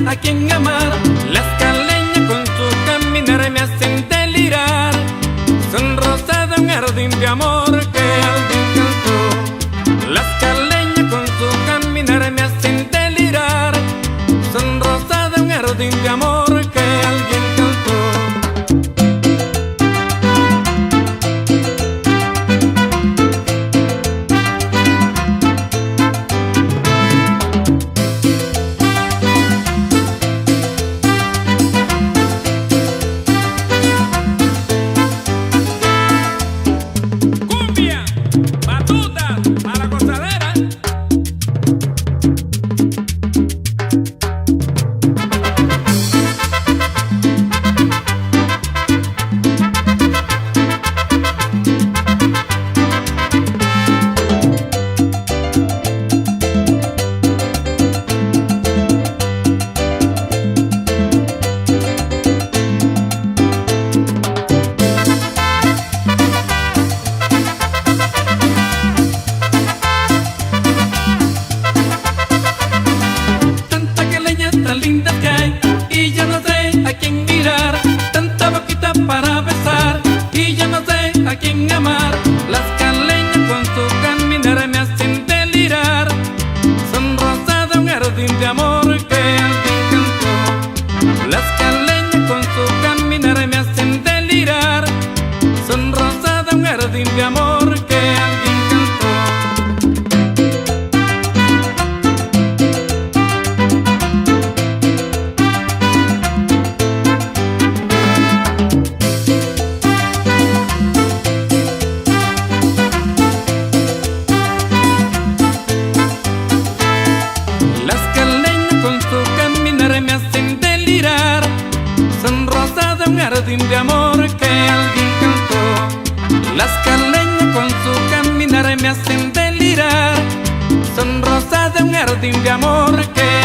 a quién amar. Las caleñas con su caminar me hacen delirar. Son rosas de un jardín de amor que alguien cantó. Las caleñas con su caminar me hacen delirar. Son rosas de un jardín de amor que alguien cantó. Batuta a la gozadera. Tan lindas que hay y ya no sé a quién mirar. Tanta boquita para besar y ya no sé a quién amar. Las caleñas con su caminar me hacen delirar. Son rosas de un jardín de amor que alguien cantó. Las caleñas con su caminar me hacen delirar. Son rosas de un jardín de amor que alguien cantó. Las caleñas con su caminar me hacen delirar. Son rosas de un jardín de amor que alguien cantó. Las caleñas con su caminar me hacen delirar. Son rosas de un jardín de amor que